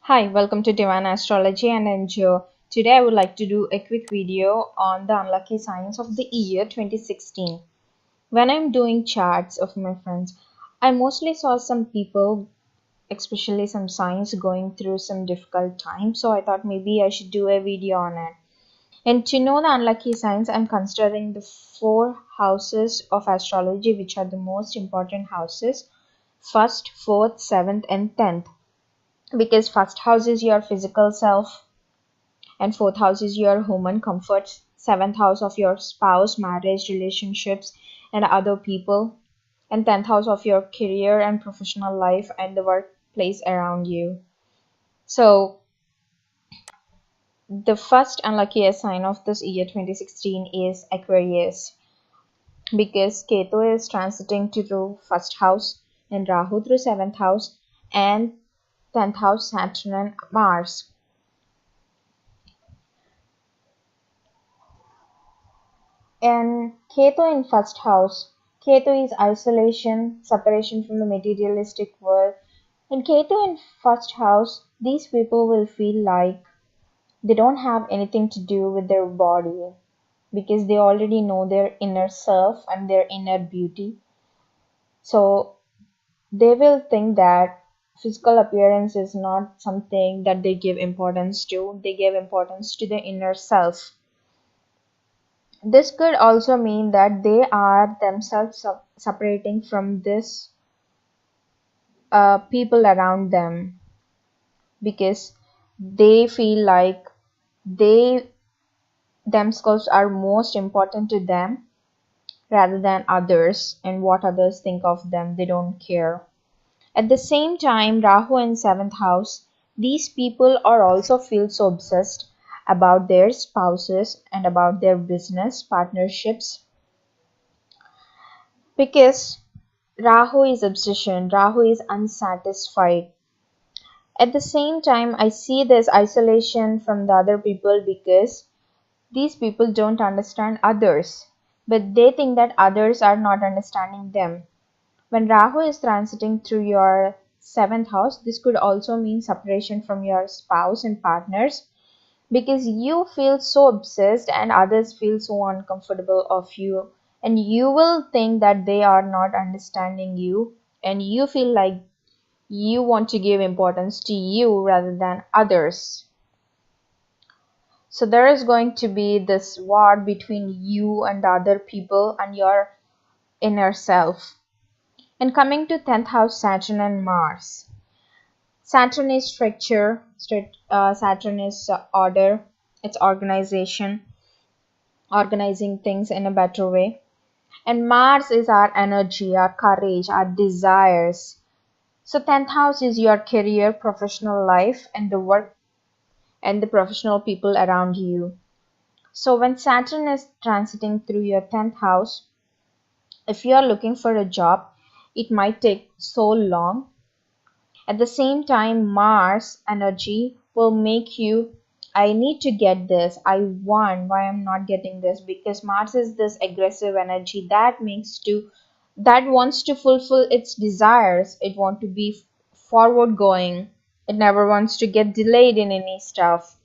Hi, welcome to Divine Astrology and Angel. Today I would like to do a quick video on the unlucky signs of the year 2016. When I'm doing charts of my friends, I mostly saw some people, especially some signs, going through some difficult time. So I thought maybe I should do a video on it. And to know the unlucky signs, I'm considering the four houses of astrology, which are the most important houses: first, fourth, seventh, and 10th, because first house is your physical self, and fourth house is your home and comfort, seventh house of your spouse, marriage, relationships, and other people, and 10th house of your career and professional life and the workplace around you. So the first unluckiest sign of this year 2016 is Aquarius, because Ketu is transiting through first house and Rahu through seventh house and 10th house Saturn and Mars. And Ketu in first house. Ketu is isolation, separation from the materialistic world. And Ketu in first house, these people will feel like they don't have anything to do with their body because they already know their inner self and their inner beauty. So they will think that physical appearance is not something that they give importance to. They give importance to their inner self. This could also mean that they are themselves separating from this people around them because they feel like they themselves are most important to them rather than others, and what others think of them, they don't care. At the same time, Rahu in seventh house, these people are also feel so obsessed about their spouses and about their business partnerships because Rahu is obsession, Rahu is unsatisfied. At the same time, I see this isolation from the other people because these people don't understand others, but they think that others are not understanding them. When Rahu is transiting through your seventh house, this could also mean separation from your spouse and partners because you feel so obsessed and others feel so uncomfortable of you, and you will think that they are not understanding you, and you feel like you want to give importance to you rather than others. So there is going to be this war between you and the other people and your inner self. And coming to 10th house, Saturn and Mars. Saturn is structure, Saturn is order, it's organization, organizing things in a better way. And Mars is our energy, our courage, our desires. So 10th house is your career, professional life, and the work and the professional people around you. So when Saturn is transiting through your 10th house, if you are looking for a job, it might take so long. At the same time, Mars energy will make you, I need to get this. I want, why I'm not getting this? Because Mars is this aggressive energy that wants to fulfill its desires. It wants to be forward going. It never wants to get delayed in any stuff.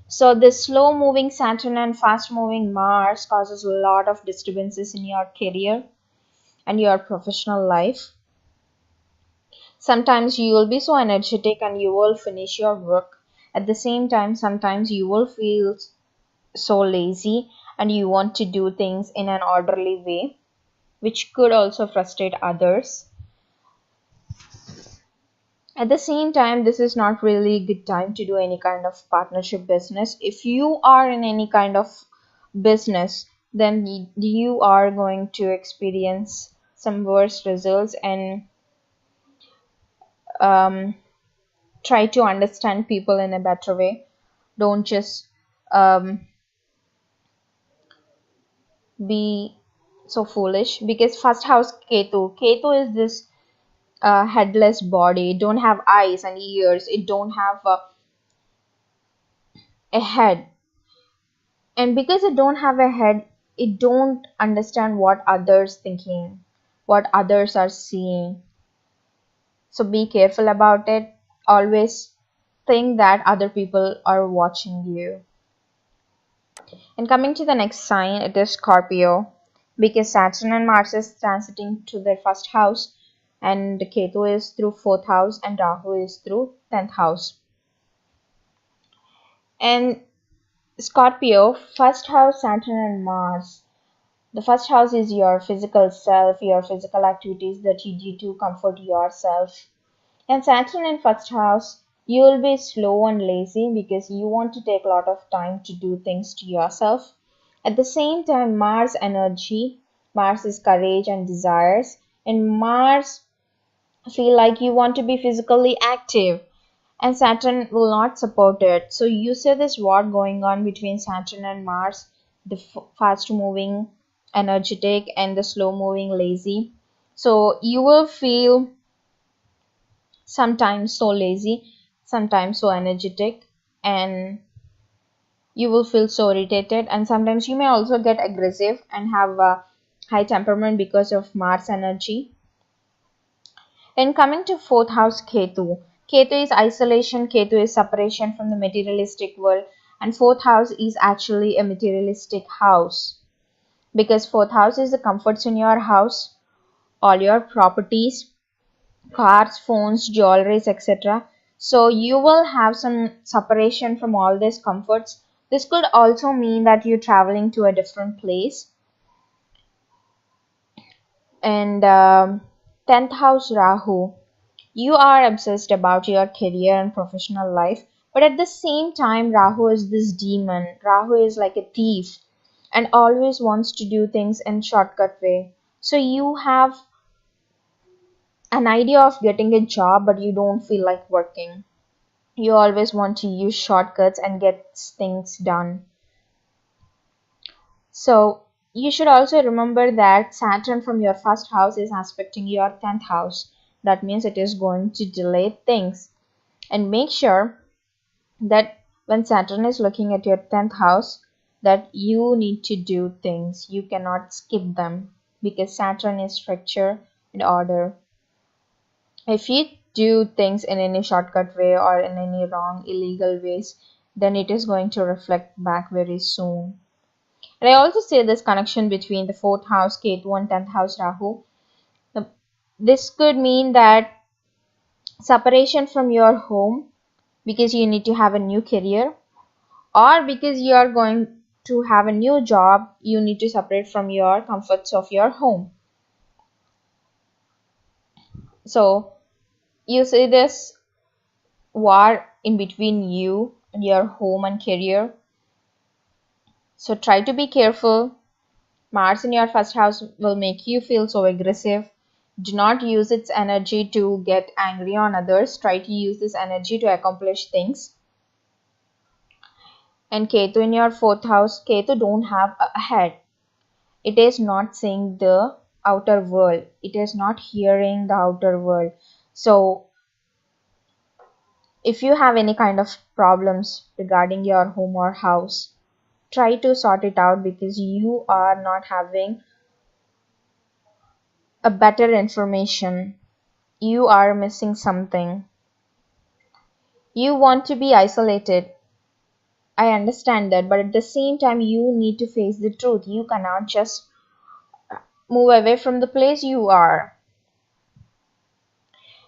So this slow moving Saturn and fast moving Mars causes a lot of disturbances in your career and your professional life. Sometimes you will be so energetic and you will finish your work. At the same time, sometimes you will feel so lazy and you want to do things in an orderly way, which could also frustrate others. At the same time, this is not really a good time to do any kind of partnership business. If you are in any kind of business, then you are going to experience some worse results, and um, try to understand people in a better way. Don't just um, be so foolish because first house Ketu is this headless body. It don't have eyes and ears. It don't have a head, and because it don't have a head, it don't understand what others thinking, what others are seeing. So be careful about it. Always think that other people are watching you. And coming to the next sign, it is Scorpio, because Saturn and Mars is transiting to their first house, and Ketu is through fourth house, and Rahu is through 10th house. And Scorpio, first house, Saturn and Mars. The first house is your physical self, your physical activities that you do to comfort yourself. And Saturn in first house, you will be slow and lazy because you want to take a lot of time to do things to yourself. At the same time, Mars energy, Mars is courage and desires, and Mars feel like you want to be physically active, and Saturn will not support it. So you see this war going on between Saturn and Mars, the fast moving, energetic, and the slow moving, lazy. So you will feel sometimes so lazy, sometimes so energetic, and you will feel so irritated, and sometimes you may also get aggressive and have a high temperament because of Mars energy. And coming to fourth house, Ketu. Ketu is isolation, Ketu is separation from the materialistic world, and fourth house is actually a materialistic house because fourth house is the comforts in your house, all your properties, cars, phones, jewelries, etc. So you will have some separation from all these comforts. This could also mean that you're traveling to a different place. And 10th house, Rahu. You are obsessed about your career and professional life, but at the same time, Rahu is this demon. Rahu is like a thief and always wants to do things in shortcut way. So you have an idea of getting a job, but you don't feel like working. You always want to use shortcuts and get things done. So you should also remember that Saturn from your first house is aspecting your 10th house. That means it is going to delay things. And make sure that when Saturn is looking at your 10th house, that you need to do things. You cannot skip them because Saturn is structure and order. If you do things in any shortcut way or in any wrong, illegal ways, then it is going to reflect back very soon. And I also say this connection between the fourth house, Ketu, and 10th house, Rahu. This could mean that separation from your home because you need to have a new career, or because you are going to have a new job, you need to separate from your comforts of your home. So you see this war in between you and your home and career. So try to be careful. Mars in your first house will make you feel so aggressive. Do not use its energy to get angry on others. Try to use this energy to accomplish things. And Ketu in your fourth house, Ketu don't have a head. It is not seeing the outer world. It is not hearing the outer world. So if you have any kind of problems regarding your home or house, try to sort it out because you are not having a better information. You are missing something. You want to be isolated. I understand that, but at the same time, you need to face the truth. You cannot just move away from the place you are.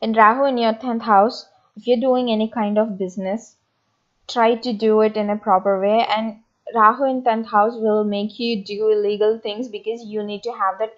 And Rahu in your 10th house, if you're doing any kind of business, try to do it in a proper way. And Rahu in 10th house will make you do illegal things because you need to have that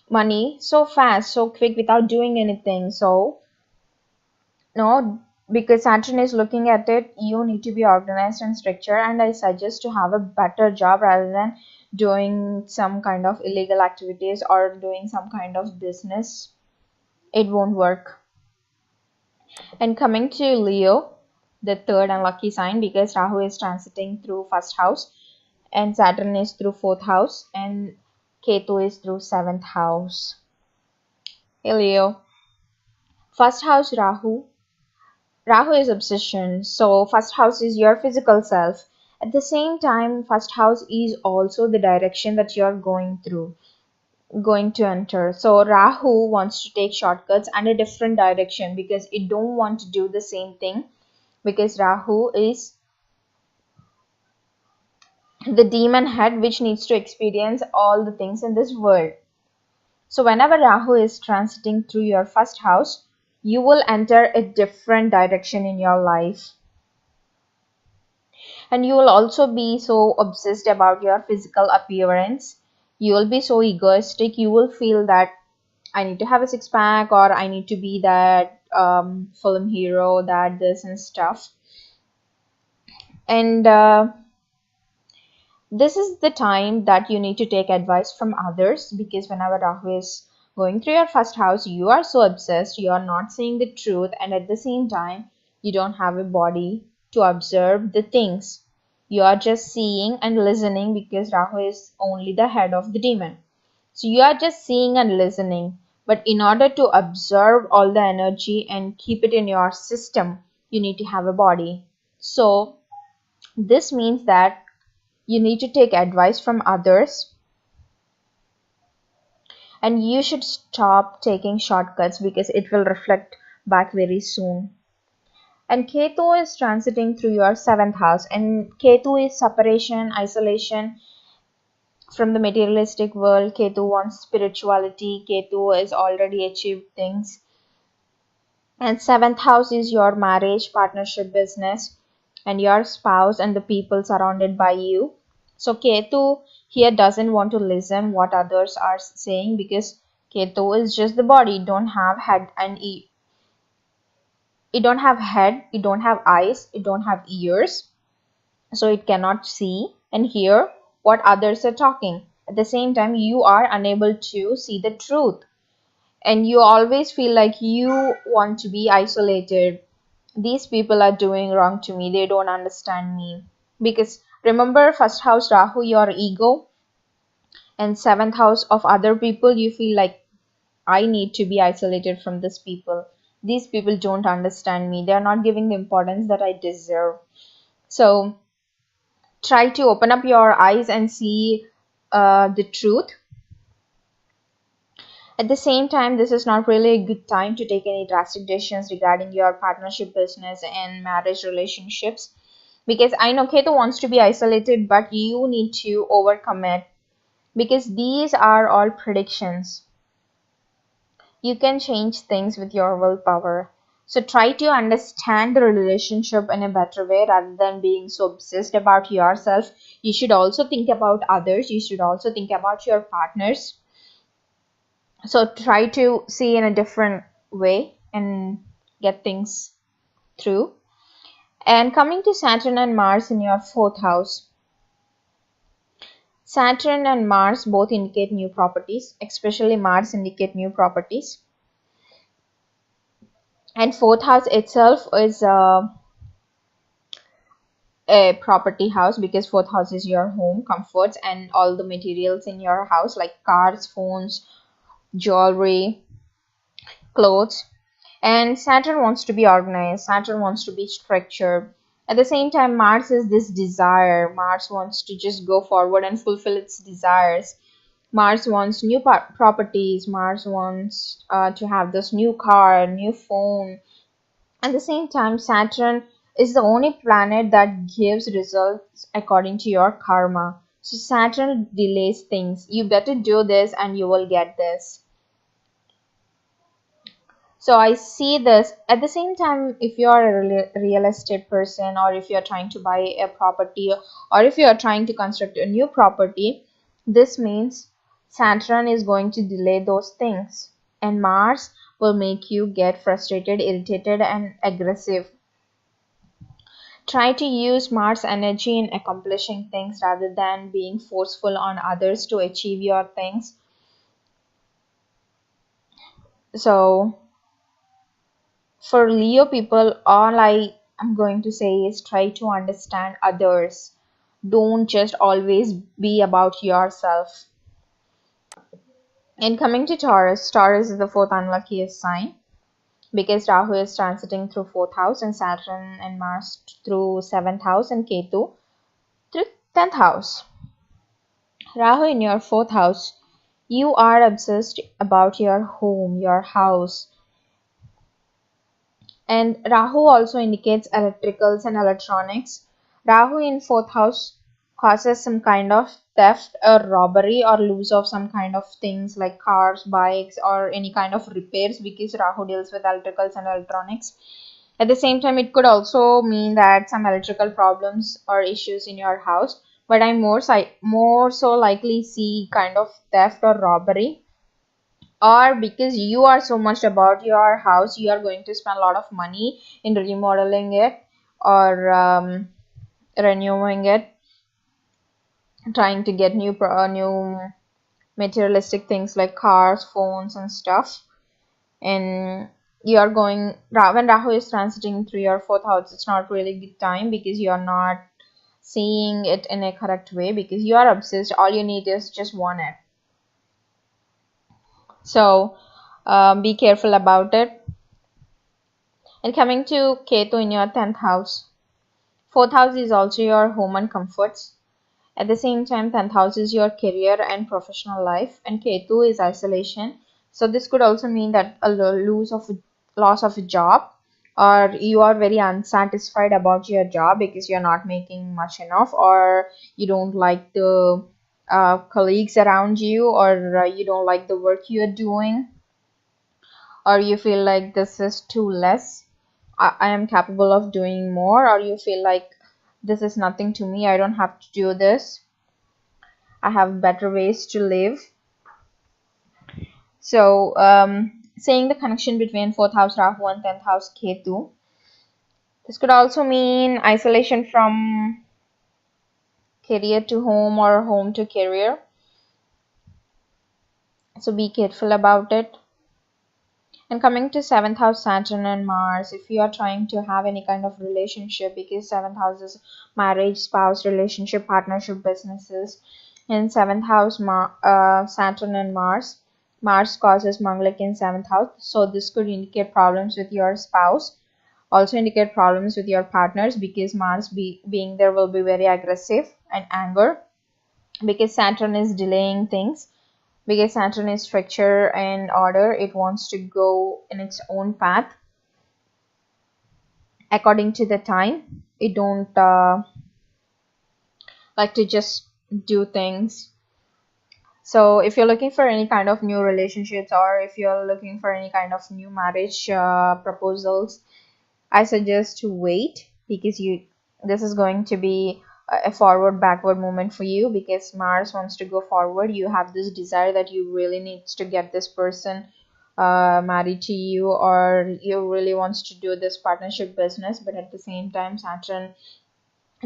money so fast, so quick without doing anything. So, no, because Saturn is looking at it, you need to be organized and structured. And I suggest to have a better job rather than doing some kind of illegal activities or doing some kind of business. It won't work. And coming to Leo, the third unlucky sign, because Rahu is transiting through first house and Saturn is through fourth house and Ketu is through seventh house. Hey Leo, first house Rahu. Rahu is obsession, so first house is your physical self. At the same time, first house is also the direction that you are going through. going to enter. So Rahu wants to take shortcuts and a different direction because it don't want to do the same thing, because Rahu is the demon head which needs to experience all the things in this world. So whenever Rahu is transiting through your first house, you will enter a different direction in your life. And you will also be so obsessed about your physical appearance. You will be so egoistic. You will feel that I need to have a six pack, or I need to be that film hero, that this and stuff. And this is the time that you need to take advice from others, because whenever Rahu is going through your first house, you are so obsessed, you are not seeing the truth, and at the same time, you don't have a body to observe the things. You are just seeing and listening because Rahu is only the head of the demon. So you are just seeing and listening. But in order to observe all the energy and keep it in your system, you need to have a body. So this means that you need to take advice from others, and you should stop taking shortcuts because it will reflect back very soon. And Ketu is transiting through your seventh house, and Ketu is separation, isolation from the materialistic world. Ketu wants spirituality. Ketu has already achieved things. And seventh house is your marriage, partnership, business, and your spouse and the people surrounded by you. So Ketu here doesn't want to listen what others are saying, because Ketu is just the body. It don't have head and it don't have head, it don't have eyes, it don't have ears, so it cannot see and hear what others are talking. At the same time, you are unable to see the truth, and you always feel like you want to be isolated. These people are doing wrong to me, they don't understand me. Because remember, first house Rahu, your ego, and seventh house of other people, you feel like I need to be isolated from these people. These people don't understand me, they are not giving the importance that I deserve. So try to open up your eyes and see the truth. At the same time, this is not really a good time to take any drastic decisions regarding your partnership, business, and marriage relationships. Because I know Ketu wants to be isolated, but you need to overcome it. Because these are all predictions. You can change things with your willpower. So try to understand the relationship in a better way rather than being so obsessed about yourself. You should also think about others. You should also think about your partners. So try to see in a different way and get things through. And coming to Saturn and Mars in your fourth house. Saturn and Mars both indicate new properties, especially Mars indicate new properties. And fourth house itself is a property house, because fourth house is your home, comforts, and all the materials in your house like cars, phones, jewelry, clothes. And Saturn wants to be organized, Saturn wants to be structured. At the same time, Mars is this desire. Mars wants to just go forward and fulfill its desires. Mars wants new properties. Mars wants to have this new car, new phone. At the same time, Saturn is the only planet that gives results according to your karma. So Saturn delays things. You better do this and you will get this. So I see this. At the same time, if you are a real estate person, or if you are trying to buy a property, or if you are trying to construct a new property, this means Saturn is going to delay those things, and Mars will make you get frustrated, irritated, and aggressive. Try to use Mars energy in accomplishing things rather than being forceful on others to achieve your things. So for Leo people, all I am going to say is try to understand others. Don't just always be about yourself. And coming to Taurus, Taurus is the fourth unluckiest sign, because Rahu is transiting through fourth house, and Saturn and Mars through seventh house, and Ketu through 10th house. Rahu in your fourth house, You are obsessed about your home, your house. And Rahu also indicates electricals and electronics. Rahu in fourth house causes some kind of theft or robbery or lose of some kind of things like cars, bikes, or any kind of repairs, because Rahu deals with electricals and electronics. At the same time, it could also mean that some electrical problems or issues in your house, but I more so likely see kind of theft or robbery, or because you are so much about your house, you are going to spend a lot of money in remodeling it or renewing it, trying to get new materialistic things like cars, phones, and stuff. And you are going when Rahu is transiting through your fourth house, it's not really good time because you are not seeing it in a correct way, because you are obsessed. All you need is just want it. So be careful about it. And coming to Ketu in your 10th house. 4th house is also your home and comforts. At the same time, 10th house is your career and professional life, and Ketu is isolation. So this could also mean that a loss of a job, or you are very unsatisfied about your job because you're not making much enough, or you don't like the colleagues around you, or you don't like the work you're doing, or you feel like this is too less. I am capable of doing more, or you feel like this is nothing to me, I don't have to do this, I have better ways to live. So saying the connection between 4th house Rahu and 10th house Ketu, this could also mean isolation from career to home or home to career, so be careful about it. And coming to 7th house Saturn and Mars, if you are trying to have any kind of relationship, because 7th house is marriage, spouse, relationship, partnership, businesses. In 7th house Saturn and Mars causes Manglik in 7th house, so this could indicate problems with your spouse, also indicate problems with your partners, because Mars being there will be very aggressive and anger, because Saturn is delaying things, because Saturn is structure and order. It wants to go in its own path according to the time. It don't like to just do things. So if you're looking for any kind of new relationships, or if you're looking for any kind of new marriage proposals, I suggest to wait, because this is going to be a forward backward movement for you, because Mars wants to go forward. You have this desire that you really need to get this person married to you, or you really wants to do this partnership business, but at the same time Saturn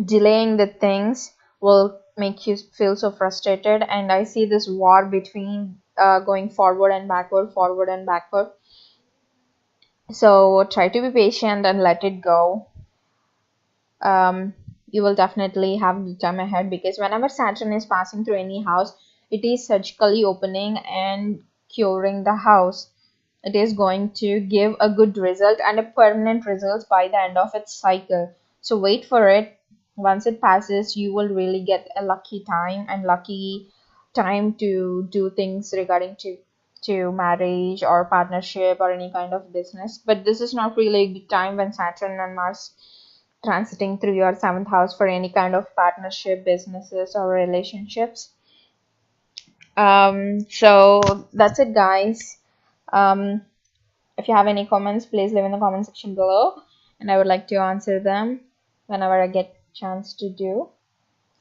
delaying the things will make you feel so frustrated. And I see this war between going forward and backward, forward and backward. So try to be patient and let it go. You will definitely have the time ahead, because whenever Saturn is passing through any house, it is surgically opening and curing the house. It is going to give a good result and a permanent result by the end of its cycle. So wait for it. Once it passes, you will really get a lucky time, and lucky time to do things regarding to marriage or partnership or any kind of business. But this is not really a good time when Saturn and Mars transiting through your 7th house for any kind of partnership, businesses, or relationships. So that's it, guys. um, if you have any comments, please leave in the comment section below, and I would like to answer them whenever I get chance to do.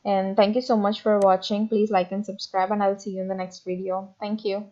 And thank you so much for watching. Please like and subscribe, and I'll see you in the next video. Thank you.